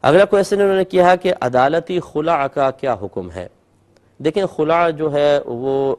اگلا کویشچن انہوں نے کیا کہ عدالتی خلع کا کیا حکم ہے؟ دیکھیں خلع جو ہے وہ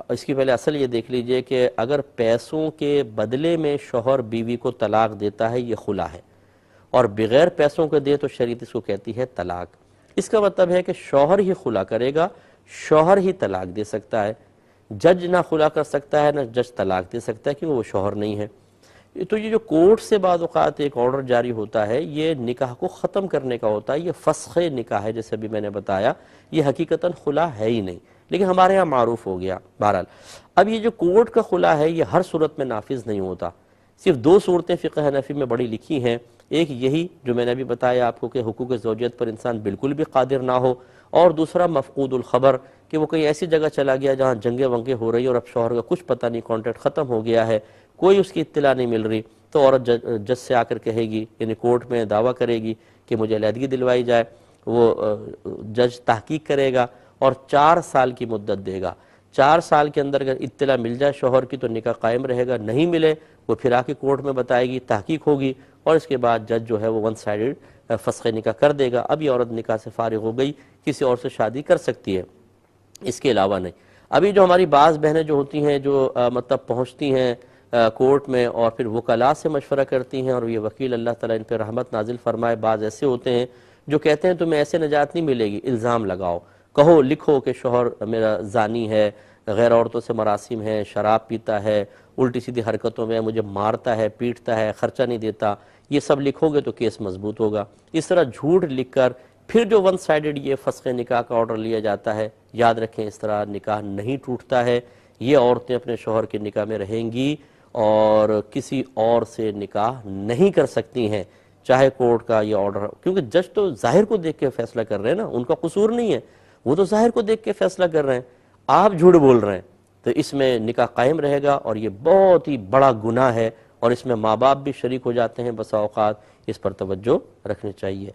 اس کی پہلے اصل یہ دیکھ لیجئے کہ اگر پیسوں کے بدلے میں شوہر بیوی کو طلاق دیتا ہے یہ خلع ہے، اور بغیر پیسوں کے دے تو شریعت اس کو کہتی ہے طلاق۔ اس کا مطلب ہے کہ شوہر ہی خلع کرے گا، شوہر ہی طلاق دے سکتا ہے، جج نہ خلع کر سکتا ہے نہ جج طلاق دے سکتا ہے کیونکہ وہ شوہر نہیں ہے۔ تو یہ جو کورٹ سے بعض اوقات ایک آرڈر جاری ہوتا ہے یہ نکاح کو ختم کرنے کا ہوتا ہے، یہ فسخ نکاح ہے جیسے ابھی میں نے بتایا، یہ حقیقتاً خلع ہے ہی نہیں، لیکن ہمارے ہاں معروف ہو گیا۔ بہرحال اب یہ جو کورٹ کا خلع ہے یہ ہر صورت میں نافذ نہیں ہوتا، صرف دو صورتیں فقہ حنفی میں بڑی لکھی ہیں، ایک یہی جو میں نے ابھی بتایا آپ کو کہ حقوق زوجیت پر انسان بالکل بھی قادر نہ ہو، اور دوسرا مفقود الخبر کہ وہ کہیں ایسی جگہ چلا گیا جہاں جنگیں ونگیں ہو رہی ہیں اور اب شوہر کا کچھ پتہ نہیں، کانٹریکٹ ختم ہو گیا ہے، کوئی اس کی اطلاع نہیں مل رہی، تو عورت جج سے آ کر کہے گی، یعنی کورٹ میں دعویٰ کرے گی کہ مجھے علیحدگی دلوائی جائے، وہ جج تحقیق کرے گا اور 4 سال کی مدت دے گا، 4 سال کے اندر اگر اطلاع مل جائے شوہر کی تو نکاح قائم رہے گا، نہیں ملے وہ پھر آ کے کورٹ میں بتائے گی، تحقیق ہوگی اور اس کے بعد جج جو ہے وہ ون سائیڈڈ فسخ نکاح کر دے گا، اب یہ عورت نکاح سے فارغ ہو گئی، کسی اور سے شادی کر سکتی ہے، اس کے علاوہ نہیں۔ ابھی جو ہماری بعض بہنیں جو ہوتی ہیں جو مطلب پہنچتی ہیں کورٹ میں اور پھر وکلاء سے مشورہ کرتی ہیں، اور یہ وکیل اللہ تعالیٰ ان پہ رحمت نازل فرمائے، بعض ایسے ہوتے ہیں جو کہتے ہیں تمہیں ایسے نجات نہیں ملے گی، الزام لگاؤ، کہو لکھو کہ شوہر میرا زانی ہے، غیر عورتوں سے مراسم ہے، شراب پیتا ہے، الٹی سیدھی حرکتوں میں مجھے مارتا ہے، پیٹتا ہے، خرچہ نہیں دیتا، یہ سب لکھو گے تو کیس مضبوط ہوگا۔ اس طرح جھوٹ لکھ کر پھر جو ون سائیڈڈ یہ فسخ نکاح کا آرڈر لیا جاتا ہے، یاد رکھیں اس طرح نکاح نہیں ٹوٹتا ہے، یہ عورتیں اپنے شوہر کے نکاح میں رہیں گی اور کسی اور سے نکاح نہیں کر سکتی ہیں، چاہے کورٹ کا یہ آرڈر، کیونکہ جج تو ظاہر کو دیکھ کے فیصلہ کر رہے ہیں نا، ان کا قصور نہیں ہے، وہ تو ظاہر کو دیکھ کے فیصلہ کر رہے ہیں، آپ جھوٹ بول رہے ہیں، تو اس میں نکاح قائم رہے گا اور یہ بہت ہی بڑا گناہ ہے، اور اس میں ماں باپ بھی شریک ہو جاتے ہیں بسا اوقات، اس پر توجہ رکھنی چاہیے۔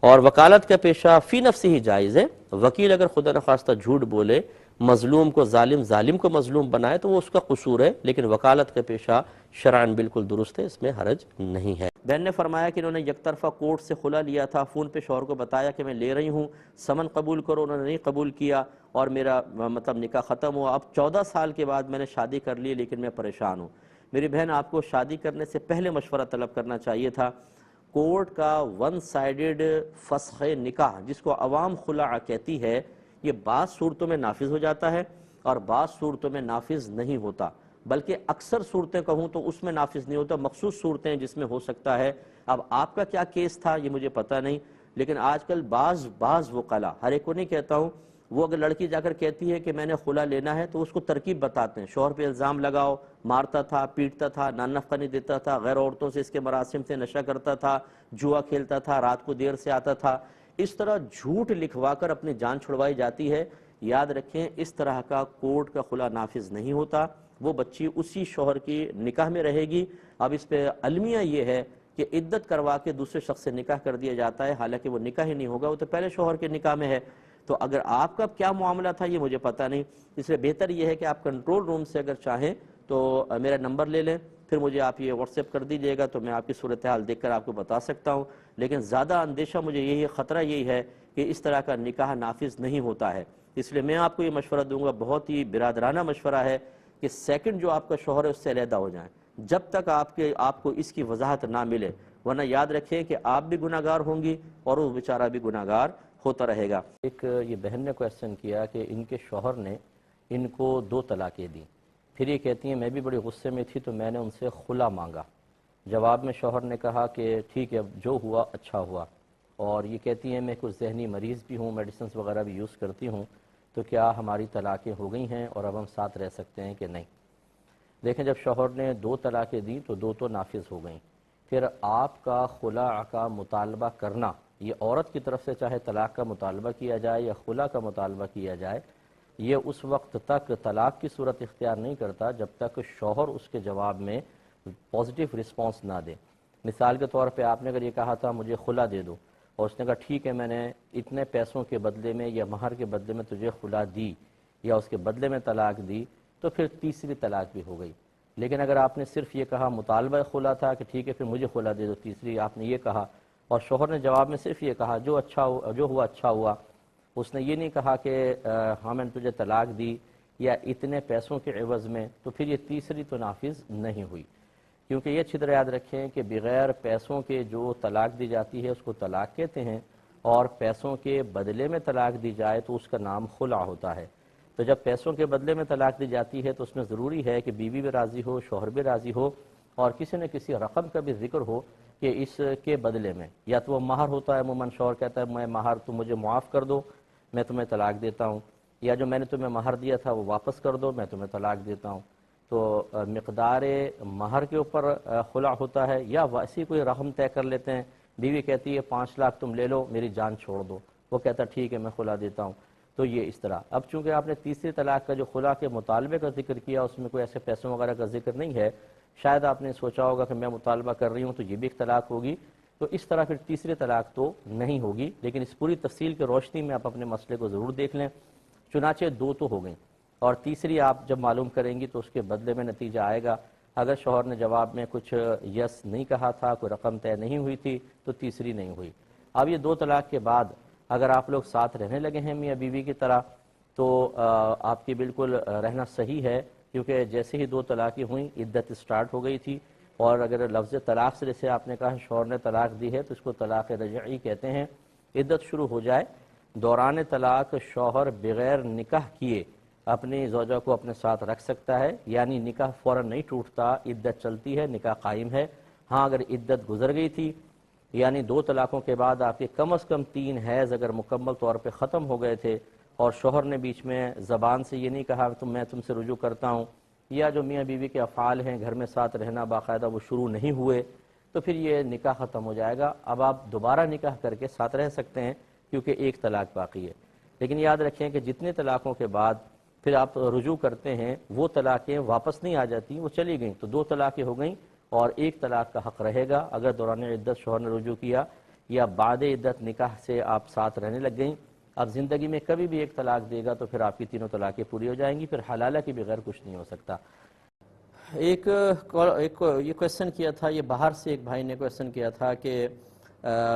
اور وکالت کا پیشہ فی نفسی ہی جائز ہے، وکیل اگر خدا نخواستہ جھوٹ بولے، مظلوم کو ظالم کو مظلوم بنائے تو وہ اس کا قصور ہے، لیکن وکالت کا پیشہ شرعاً بالکل درست ہے، اس میں حرج نہیں ہے۔ بہن نے فرمایا کہ انہوں نے یک طرفہ کورٹ سے خلا لیا تھا، فون پہ شوہر کو بتایا کہ میں لے رہی ہوں، سمن قبول کرو، انہوں نے نہیں قبول کیا اور میرا مطلب نکاح ختم ہوا، اب 14 سال کے بعد میں نے شادی کر لی لیکن میں پریشان ہوں۔ میری بہن آپ کو شادی کرنے سے پہلے مشورہ طلب کرنا چاہیے تھا۔ کورٹ کا ون سائیڈڈ فسخ نکاح جس کو عوام خلع کہتی ہے، یہ بعض صورتوں میں نافذ ہو جاتا ہے اور بعض صورتوں میں نافذ نہیں ہوتا، بلکہ اکثر صورتیں کہوں تو اس میں نافذ نہیں ہوتا، مخصوص صورتیں جس میں ہو سکتا ہے۔ اب آپ کا کیا کیس تھا یہ مجھے پتہ نہیں، لیکن آج کل بعض وکلاء، ہر ایک کو نہیں کہتا ہوں، وہ اگر لڑکی جا کر کہتی ہے کہ میں نے خلع لینا ہے تو اس کو ترکیب بتاتے ہیں، شوہر پہ الزام لگاؤ، مارتا تھا، پیٹتا تھا، نان نفقہ نہیں دیتا تھا، غیر عورتوں سے اس کے مراسم سے نشہ کرتا تھا، جوا کھیلتا تھا، رات کو دیر سے آتا تھا، اس طرح جھوٹ لکھوا کر اپنی جان چھڑوائی جاتی ہے۔ یاد رکھیں اس طرح کا کورٹ کا خلع نافذ نہیں ہوتا، وہ بچی اسی شوہر کی نکاح میں رہے گی۔ اب اس پہ المیہ یہ ہے کہ عدت کروا کے دوسرے شخص سے نکاح کر دیا جاتا ہے، حالانکہ وہ نکاح ہی نہیں ہوگا، وہ تو پہلے شوہر کے نکاح میں ہے۔ تو اگر آپ کا کیا معاملہ تھا یہ مجھے پتہ نہیں، اس لیے بہتر یہ ہے کہ آپ کنٹرول روم سے اگر چاہیں تو میرا نمبر لے لیں، پھر مجھے آپ یہ واٹس ایپ کر دیجیے گا تو میں آپ کی صورتحال دیکھ کر آپ کو بتا سکتا ہوں، لیکن زیادہ اندیشہ مجھے یہی خطرہ یہی ہے کہ اس طرح کا نکاح نافذ نہیں ہوتا ہے۔ اس لیے میں آپ کو یہ مشورہ دوں گا، بہت ہی برادرانہ مشورہ ہے کہ سیکنڈ جو آپ کا شوہر ہے اس سے علیحدہ ہو جائیں جب تک آپ کو اس کی وضاحت نہ ملے، ورنہ یاد رکھیں کہ آپ بھی گناہ گار ہوں گی اور وہ بیچارہ بھی گناہ گار ہوتا رہے گا۔ ایک یہ بہن نے کویسچن کیا کہ ان کے شوہر نے ان کو 2 طلاقیں دیں، پھر یہ کہتی ہیں میں بھی بڑے غصے میں تھی تو میں نے ان سے خلع مانگا، جواب میں شوہر نے کہا کہ ٹھیک ہے جو ہوا اچھا ہوا، اور یہ کہتی ہیں میں کچھ ذہنی مریض بھی ہوں، میڈیسنز وغیرہ بھی یوز کرتی ہوں، تو کیا ہماری طلاقیں ہو گئی ہیں اور اب ہم ساتھ رہ سکتے ہیں کہ نہیں؟ دیکھیں جب شوہر نے 2 طلاقیں دیں تو 2 تو نافذ ہو گئیں، پھر آپ کا خلع کا مطالبہ کرنا، یہ عورت کی طرف سے چاہے طلاق کا مطالبہ کیا جائے یا خلع کا مطالبہ کیا جائے، یہ اس وقت تک طلاق کی صورت اختیار نہیں کرتا جب تک شوہر اس کے جواب میں پازیٹیو رسپانس نہ دے۔ مثال کے طور پہ آپ نے اگر یہ کہا تھا مجھے خلع دے دو، اور اس نے کہا ٹھیک ہے میں نے اتنے پیسوں کے بدلے میں یا مہر کے بدلے میں تجھے خلع دی یا اس کے بدلے میں طلاق دی، تو پھر تیسری طلاق بھی ہو گئی۔ لیکن اگر آپ نے صرف یہ کہا مطالبہ خلع تھا کہ ٹھیک ہے پھر مجھے خلع دے دو، تیسری آپ نے یہ کہا اور شوہر نے جواب میں صرف یہ کہا جو ہوا اچھا ہوا، اس نے یہ نہیں کہا کہ ہاں میں نے تجھے طلاق دی یا اتنے پیسوں کے عوض میں، تو پھر یہ تیسری تو نافذ نہیں ہوئی، کیونکہ یہ اچھی طرح یاد رکھیں کہ بغیر پیسوں کے جو طلاق دی جاتی ہے اس کو طلاق کہتے ہیں، اور پیسوں کے بدلے میں طلاق دی جائے تو اس کا نام خلع ہوتا ہے۔ تو جب پیسوں کے بدلے میں طلاق دی جاتی ہے تو اس میں ضروری ہے کہ بیوی بھی راضی ہو، شوہر بھی راضی ہو، اور کسی نہ کسی رقم کا بھی ذکر ہو کہ اس کے بدلے میں، یا تو وہ مہر ہوتا ہے، عموماً شوہر کہتا ہے میں مہر تم مجھے معاف کر دو میں تمہیں طلاق دیتا ہوں، یا جو میں نے تمہیں مہر دیا تھا وہ واپس کر دو میں تمہیں طلاق دیتا ہوں۔ تو مقدار مہر کے اوپر خلع ہوتا ہے، یا ویسی کوئی رقم طے کر لیتے ہیں، بیوی کہتی ہے 5 لاکھ تم لے لو میری جان چھوڑ دو، وہ کہتا ٹھیک ہے میں خلع دیتا ہوں، تو یہ اس طرح۔ اب چونکہ آپ نے تیسری طلاق کا جو خلع کے مطالبے کا ذکر کیا اس میں کوئی ایسے پیسوں وغیرہ کا ذکر نہیں ہے، شاید آپ نے سوچا ہوگا کہ میں مطالبہ کر رہی ہوں تو یہ بھی ایک طلاق ہوگی، تو اس طرح پھر تیسری طلاق تو نہیں ہوگی، لیکن اس پوری تفصیل کی روشنی میں آپ اپنے مسئلے کو ضرور دیکھ لیں۔ چنانچہ 2 تو ہو گئیں، اور تیسری آپ جب معلوم کریں گی تو اس کے بدلے میں نتیجہ آئے گا۔ اگر شوہر نے جواب میں کچھ یس نہیں کہا تھا، کوئی رقم طے نہیں ہوئی تھی، تو تیسری نہیں ہوئی۔ اب یہ 2 طلاق کے بعد اگر آپ لوگ ساتھ رہنے لگے ہیں میاں بیوی کی طرح، تو آپ کی بالکل رہنا صحیح ہے، کیونکہ جیسے ہی 2 طلاقیں ہوئیں عدت سٹارٹ ہو گئی تھی، اور اگر لفظ طلاق سے جیسے آپ نے کہا شوہر نے طلاق دی ہے تو اس کو طلاق رجعی کہتے ہیں، عدت شروع ہو جائے، دوران طلاق شوہر بغیر نکاح کیے اپنی زوجہ کو اپنے ساتھ رکھ سکتا ہے، یعنی نکاح فوراً نہیں ٹوٹتا، عدت چلتی ہے، نکاح قائم ہے۔ ہاں اگر عدت گزر گئی تھی، یعنی 2 طلاقوں کے بعد آپ کے کم از کم 3 حیض اگر مکمل طور پہ ختم ہو گئے تھے، اور شوہر نے بیچ میں زبان سے یہ نہیں کہا کہ میں تم سے رجوع کرتا ہوں، یا جو میاں بیوی کے افعال ہیں گھر میں ساتھ رہنا باقاعدہ وہ شروع نہیں ہوئے، تو پھر یہ نکاح ختم ہو جائے گا۔ اب آپ دوبارہ نکاح کر کے ساتھ رہ سکتے ہیں، کیونکہ 1 طلاق باقی ہے۔ لیکن یاد رکھیں کہ جتنے طلاقوں کے بعد پھر آپ رجوع کرتے ہیں وہ طلاقیں واپس نہیں آ جاتی، وہ چلی گئیں، تو 2 طلاقیں ہو گئیں، اور 1 طلاق کا حق رہے گا اگر دوران عدت شوہر نے رجوع کیا، یا بعد عدت نکاح سے آپ ساتھ رہنے لگ گئیں۔ اب زندگی میں کبھی بھی 1 طلاق دے گا تو پھر آپ کی 3 طلاقیں پوری ہو جائیں گی، پھر حلالہ کے بغیر کچھ نہیں ہو سکتا۔ ایک یہ کویسچن کیا تھا، یہ باہر سے ایک بھائی نے کویسچن کیا تھا کہ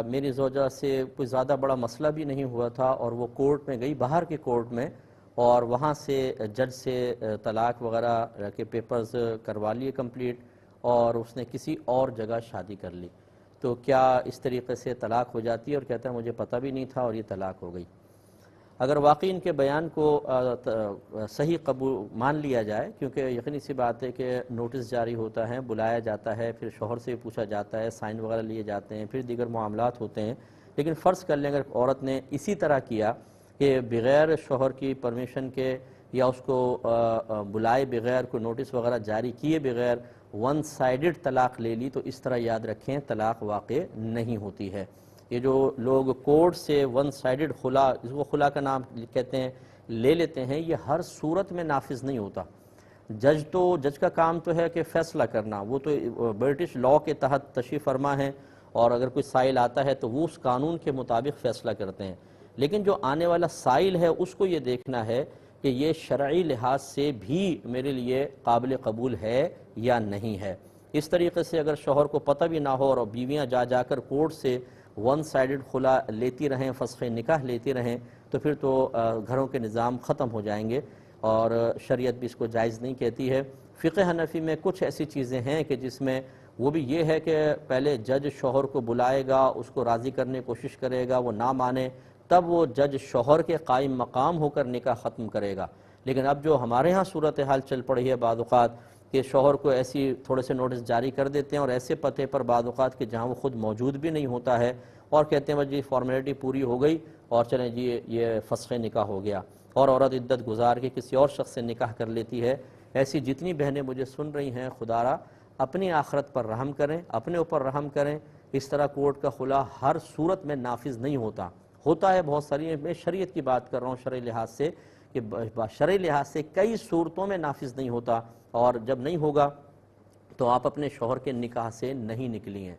میری زوجہ سے کوئی زیادہ بڑا مسئلہ بھی نہیں ہوا تھا، اور وہ کورٹ میں گئی، باہر کے کورٹ میں، اور وہاں سے جج سے طلاق وغیرہ کے پیپرز کروا لیے کمپلیٹ، اور اس نے کسی اور جگہ شادی کر لی، تو کیا اس طریقے سے طلاق ہو جاتی ہے؟ اور کہتا ہے مجھے پتہ بھی نہیں تھا اور یہ طلاق ہو گئی۔ اگر واقعی ان کے بیان کو صحیح قبول مان لیا جائے، کیونکہ یقینی سی بات ہے کہ نوٹس جاری ہوتا ہے، بلایا جاتا ہے، پھر شوہر سے پوچھا جاتا ہے، سائن وغیرہ لیے جاتے ہیں، پھر دیگر معاملات ہوتے ہیں، لیکن فرض کر لیں اگر عورت نے اسی طرح کیا کہ بغیر شوہر کی پرمیشن کے یا اس کو بلائے بغیر، کوئی نوٹس وغیرہ جاری کیے بغیر 1 سائیڈڈ طلاق لے لی، تو اس طرح یاد رکھیں طلاق واقع نہیں ہوتی ہے۔ یہ جو لوگ کورٹ سے 1 سائیڈڈ خلا، اس کو خلا کا نام کہتے ہیں، لے لیتے ہیں، یہ ہر صورت میں نافذ نہیں ہوتا۔ جج کا کام تو ہے کہ فیصلہ کرنا، وہ تو برٹش لاء کے تحت تشریف فرما ہے، اور اگر کوئی سائل آتا ہے تو وہ اس قانون کے مطابق فیصلہ کرتے ہیں، لیکن جو آنے والا سائل ہے اس کو یہ دیکھنا ہے کہ یہ شرعی لحاظ سے بھی میرے لیے قابل قبول ہے یا نہیں ہے۔ اس طریقے سے اگر شوہر کو پتہ بھی نہ ہو اور بیویاں جا کر کورٹ سے 1 سائیڈڈ خلا لیتی رہیں، فسخ نکاح لیتی رہیں، تو پھر تو گھروں کے نظام ختم ہو جائیں گے، اور شریعت بھی اس کو جائز نہیں کہتی ہے۔ فقہ حنفی میں کچھ ایسی چیزیں ہیں کہ جس میں وہ بھی یہ ہے کہ پہلے جج شوہر کو بلائے گا، اس کو راضی کرنے کی کوشش کرے گا، وہ نہ مانے تب وہ جج شوہر کے قائم مقام ہو کر نکاح ختم کرے گا۔ لیکن اب جو ہمارے ہاں صورتحال چل پڑی ہے بعض اوقات کہ شوہر کو ایسی تھوڑے سے نوٹس جاری کر دیتے ہیں، اور ایسے پتے پر بعض اوقات کہ جہاں وہ خود موجود بھی نہیں ہوتا ہے، اور کہتے ہیں جی فارمیلٹی پوری ہو گئی اور چلیں جی یہ فسخ نکاح ہو گیا، اور عورت عدت گزار کے کسی اور شخص سے نکاح کر لیتی ہے۔ ایسی جتنی بہنیں مجھے سن رہی ہیں، خدا را اپنی آخرت پر رحم کریں، اپنے اوپر رحم کریں۔ اس طرح کورٹ کا خلا ہر صورت میں نافذ نہیں ہوتا ہے بہت ساری، میں شریعت کی بات کر رہا ہوں شرعی لحاظ سے، کہ شرعی لحاظ سے کئی صورتوں میں نافذ نہیں ہوتا، اور جب نہیں ہوگا تو آپ اپنے شوہر کے نکاح سے نہیں نکلی ہیں،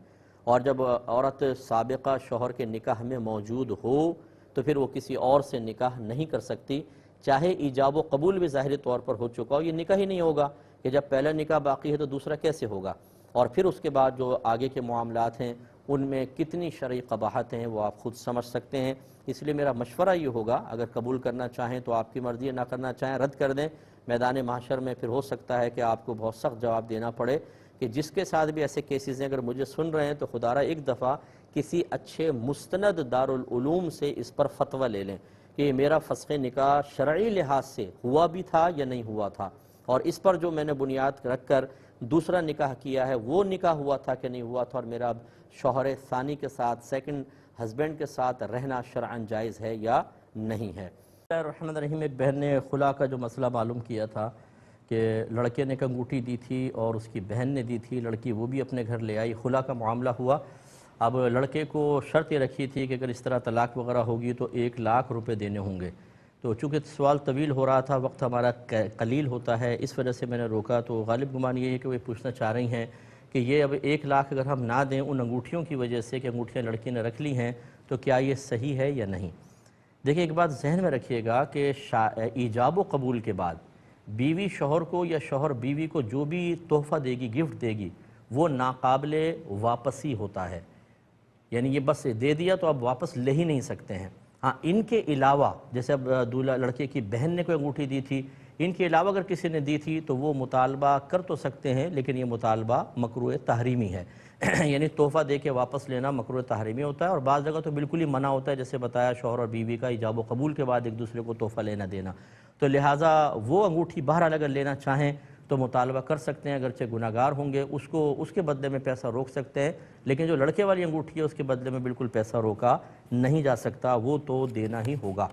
اور جب عورت سابقہ شوہر کے نکاح میں موجود ہو تو پھر وہ کسی اور سے نکاح نہیں کر سکتی، چاہے ایجاب و قبول بھی ظاہری طور پر ہو چکا ہو، یہ نکاح ہی نہیں ہوگا کہ جب پہلا نکاح باقی ہے تو دوسرا کیسے ہوگا۔ اور پھر اس کے بعد جو آگے کے معاملات ہیں ان میں کتنی شرعی قباحت ہیں وہ آپ خود سمجھ سکتے ہیں۔ اس لیے میرا مشورہ یہ ہوگا، اگر قبول کرنا چاہیں تو آپ کی مرضی ہے، نہ کرنا چاہیں رد کر دیں۔ میدان محشر میں پھر ہو سکتا ہے کہ آپ کو بہت سخت جواب دینا پڑے کہ جس کے ساتھ بھی ایسے کیسز ہیں، اگر مجھے سن رہے ہیں تو خدا را ایک دفعہ کسی اچھے مستند دارالعلوم سے اس پر فتویٰ لے لیں کہ یہ میرا فسخ نکاح شرعی لحاظ سے ہوا بھی تھا یا نہیں ہوا تھا، اور اس پر جو میں نے بنیاد رکھ کر دوسرا نکاح کیا ہے وہ نکاح ہوا تھا کہ نہیں ہوا تھا، اور میرا اب شوہر ثانی کے ساتھ، سیکنڈ ہسبینڈ کے ساتھ رہنا شرعاً جائز ہے یا نہیں ہے۔ بسم اللہ الرحمن الرحیم۔ ایک بہن نے خلا کا جو مسئلہ معلوم کیا تھا کہ لڑکے نے انگوٹھی دی تھی اور اس کی بہن نے دی تھی، لڑکی وہ بھی اپنے گھر لے آئی، خلا کا معاملہ ہوا۔ اب لڑکے کو شرط یہ رکھی تھی کہ اگر اس طرح طلاق وغیرہ ہوگی تو 1,00,000 روپے دینے ہوں گے۔ تو چونکہ سوال طویل ہو رہا تھا، وقت ہمارا قلیل ہوتا ہے، اس وجہ سے میں نے روکا۔ تو غالب گمان یہ ہے کہ وہ پوچھنا چاہ رہی ہیں کہ یہ اب 1,00,000 اگر ہم نہ دیں ان انگوٹھیوں کی وجہ سے کہ انگوٹھیاں لڑکی نے رکھ لی ہیں، تو کیا یہ صحیح ہے یا نہیں؟ دیکھیں، ایک بات ذہن میں رکھیے گا کہ ایجاب و قبول کے بعد بیوی شوہر کو یا شوہر بیوی کو جو بھی تحفہ دے گی، گفٹ دے گی، وہ ناقابل واپسی ہوتا ہے۔ یعنی یہ بس دے دیا تو اب واپس لے ہی نہیں سکتے ہیں۔ ہاں، ان کے علاوہ جیسے اب دولہا لڑکے کی بہن نے کوئی انگوٹھی دی تھی، ان کے علاوہ اگر کسی نے دی تھی تو وہ مطالبہ کر تو سکتے ہیں، لیکن یہ مطالبہ مکروہ تحریمی ہے۔ یعنی تحفہ دے کے واپس لینا مکروہ تحریمی ہوتا ہے، اور بعض جگہ تو بالکل ہی منع ہوتا ہے، جیسے بتایا شوہر اور بیوی کا ایجاب و قبول کے بعد ایک دوسرے کو تحفہ لینا دینا۔ تو لہٰذا وہ انگوٹھی بہرحال اگر لینا چاہیں تو مطالبہ کر سکتے ہیں، اگرچہ گناہگار ہوں گے، اس کے بدلے میں پیسہ روک سکتے ہیں، لیکن جو لڑکے والی انگوٹھی ہے اس کے بدلے میں بالکل پیسہ روکا نہیں جا سکتا، وہ تو دینا ہی ہوگا۔